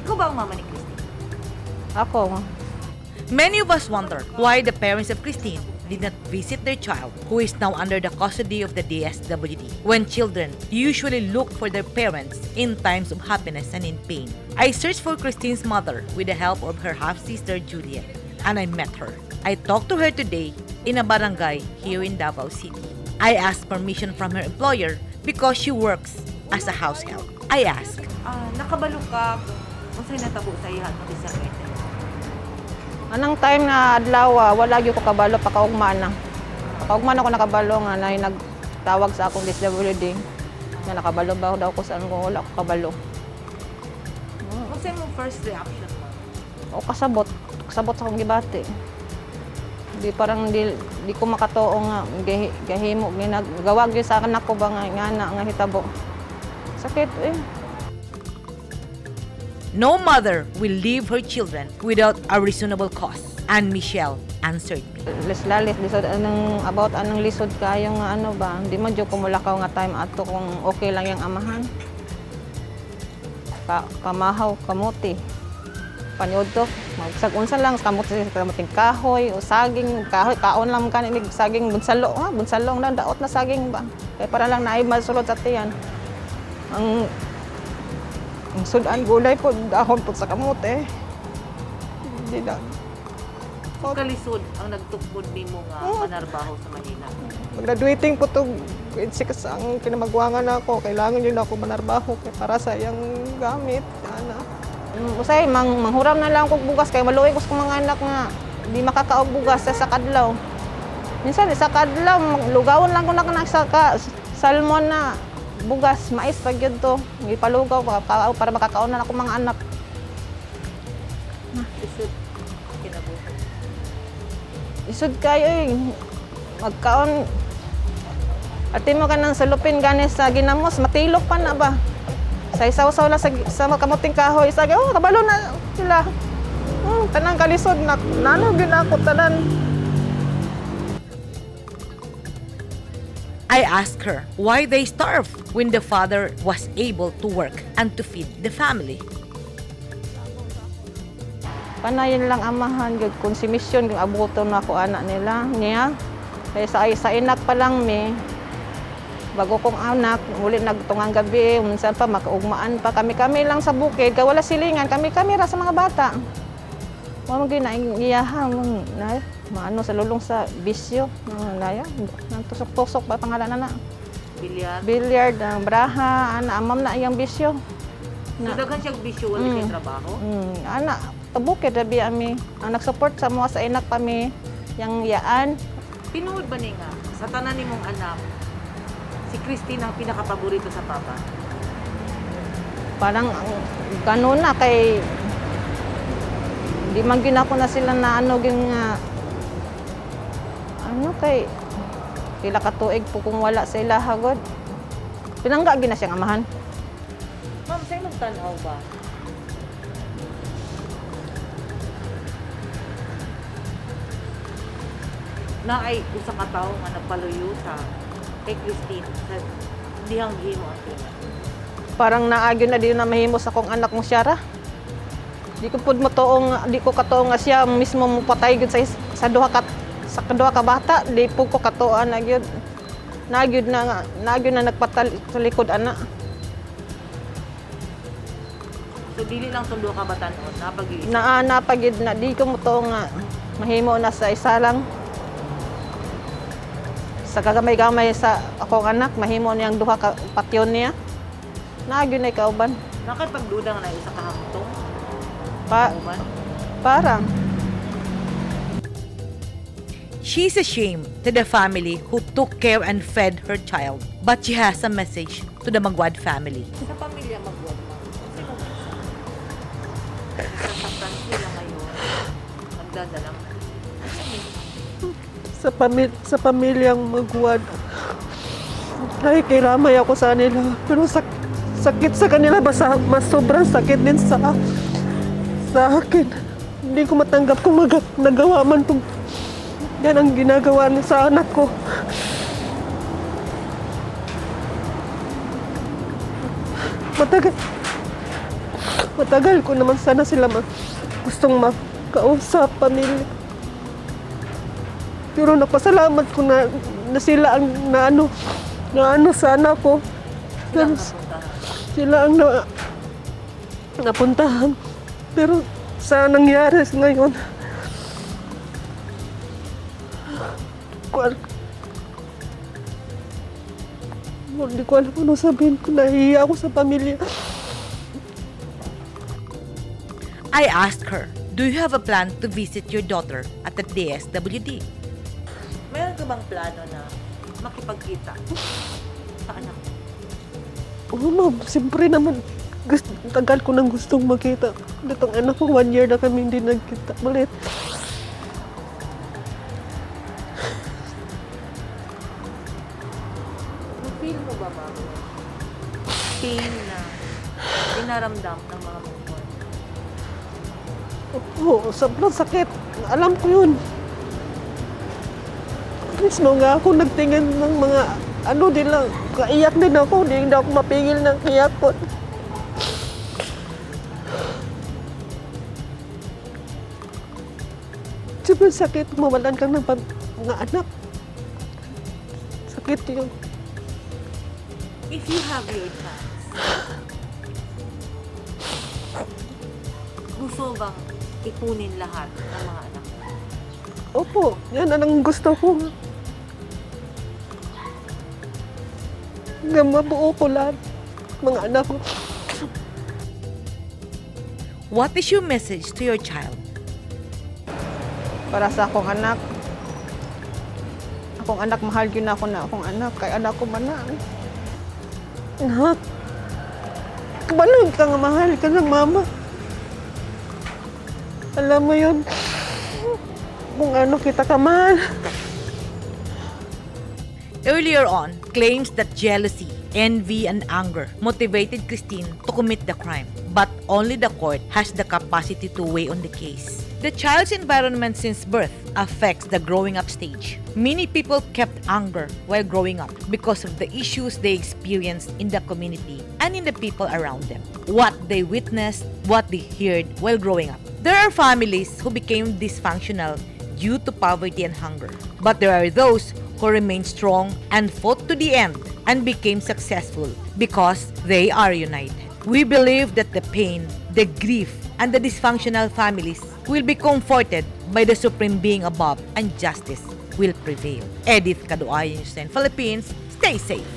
Ikaw ba ang mama ni Christine? Ako. Many of us wonder why the parents of Christine did not visit their child who is now under the custody of the DSWD when children usually look for their parents in times of happiness and in pain. I searched for Kristine's mother with the help of her half-sister Juliet, and I met her. I talked to her today in a barangay here in Davao City. I asked permission from her employer because she works as a house help. I asked, Nakabalo ka kung sa'yo natabo sa ihat mo sa kwete. Anong time na adlaw, wala gyud ko kabalo pakaugma na. Pakaugma na ko nakabalo nga na nagtawag sa akong DSWD. Na nakabalo ba daw ko saan ko wala ko kabalo. Kung sa'yo mong first reaction mo? O kasabot sa akong gibati. Di parang di ko makatuo nga gahimo ginagawa gyud sa anak ko ba nga hitabo. Sakit eh. no mother will leave her children without a reasonable cause. And Michelle answered me. Lislalit, lisod, about anong lisod kayo nga ano ba? Di man dyo kumulakaw nga time ato kung okay lang yung amahan. Kamahaw, kamuti. Panyodto, magsagunsa lang, kamuting kahoy, o saging, kahoy, kaon lang ka nilig, saging, bunsalo, bunsalo na, daot na saging ba? Kaya para lang naay masulod sa tiyan. Ang sudan gulay po, dahon po sa kamote. Hindi na. So, kalisod ang nagtukbod ni mo nga manarbaho sa Manila. Graduating po ito, grade 6 ang kinamagwangan ako. Kailangan yun ako manarbaho para sa iyang gamit. Usay, manghuram na lang kong bugas kaya maluwi ko sa mga anak nga di makakaog bugas sa kadlaw. Minsan sa kadlaw, lugawon lang ko na sa salmon na bugas, mais pag yun to. Ipalugaw para makakaon na ako mga anak. Isod, kinabuhi. Isod kayo eh. Magkaon. Ati mo ka ng salupin gani sa ginamos, matilok pa na ba? Sa isaw-saw lang sa kamuting kahoy. Sabi, kabalo na sila. Tanang kalisod na. Nano ginako tanan. I asked her why they starved when the father was able to work and to feed the family. Panayon lang amahan, yung konsumisyon, yung abuto na ako anak niya. Kaya sa inak pa lang bago kong anak, muli nagtungang gabi, minsan pa makaugmaan pa kami lang sa bukid, kaya wala silingan, kami ra sa mga bata. Mga ginaiyahan, maano sa lulong sa bisyo, nang tusok-tusok pa pangalan na. Bilyard, braha, amam na iyang bisyo. So, daghan siyang bisyo, wala yung trabaho? Anak, tabukid rabi ami. Ang nag-support sa mga sa inak kami, yang yaan. Pinuod ba niya nga, sa tanan ni mong anak, si Christine ang pinaka-paborito sa papa? Parang ganun na kay di man ginako na sila na kay pila ka tuig po kung wala sa ila hagod. Pinangga gina siyang amahan. Ma'am, sa'yo magtanaw ba? Na ay usa ka tawo nga nagpaluyo sa kay Christine sa dihang himo ang pina. Parang naagyo na di na mahimos akong anak mo siya ra. Di ko pud di ko katuo nga siya mismo mo patay gyud sa duha ka bata, di po ko katuoan na gyud. Nagyud na nagpatal sa likod ana. So dili lang tundo ka batan-on, napag-iisa. Napagid na di ko mutuo nga mahimo na sa isa lang. Sa kagamay-gamay sa akong anak, mahimo niyang duha ka patyon niya. Nagyud na kauban. Nakipagduda nga na isa ka hamtong? Parang. She's ashamed to the family who took care and fed her child, but she has a message to the Maguad family. Sa pamilya Maguad, ma'am, sino ba? Nasasaktan sila ngayon, nagdadalang. Sa pamilyang Maguad, nakikiramay ako sa kanila. Pero sakit sa kanila, mas sobrang sakit din sa akin. Hindi ko matanggap kung nagawa man itong yan ang ginagawa niya sa anak ko. Matagal ko naman sana sila gustong makausap, pamilya. Pero napasalamat ko na sila ang na ano sa anak ko. Pero sila ang napuntahan. Pero sa nangyari ngayon, hindi ko alam ano sabihin ko. Nahihiya ako sa pamilya. I asked her, do you have a plan to visit your daughter at the DSWD? Meron ka bang plano na makipagkita sa anak mo? Oo, ma'am. Siyempre naman, tagal ko nang gustong makita. Itong anak ko, 1 year na kami hindi nagkita ulit. Feel mo ba, ma'am? Pain na dinaramdam ng mga Maguad. Oo, sobrang sakit. Alam ko yun. Mismo nga ako nagtingin ng mga din lang. Kaiyak din ako. Hindi ako mapigil ng iyak ko. Sobrang sakit. Mawalan ka ng mga anak. Sakit yun. If you have your chance, gusto bang ipunin lahat ng mga anak mo? Opo, yan ang gusto ko. Na mabuo ko lahat, mga anak ko. What is your message to your child? Para sa akong anak, mahal yun ako na akong anak. Kay anak ko man na. Anak, kabalag ka nga mahal ka ng mama. Alam mo yun, kung ano kita kamahal. Earlier on, claims that jealousy, envy, and anger motivated Kristine to commit the crime. But only the court has the capacity to weigh on the case. The child's environment since birth affects the growing up stage. Many people kept anger while growing up because of the issues they experienced in the community and in the people around them. What they witnessed, what they heard while growing up. There are families who became dysfunctional due to poverty and hunger. But there are those who remained strong and fought to the end and became successful because they are united. We believe that the pain, the grief, and the dysfunctional families will be comforted by the Supreme Being above and justice will prevail. Edith Caduayan, Philippines, stay safe.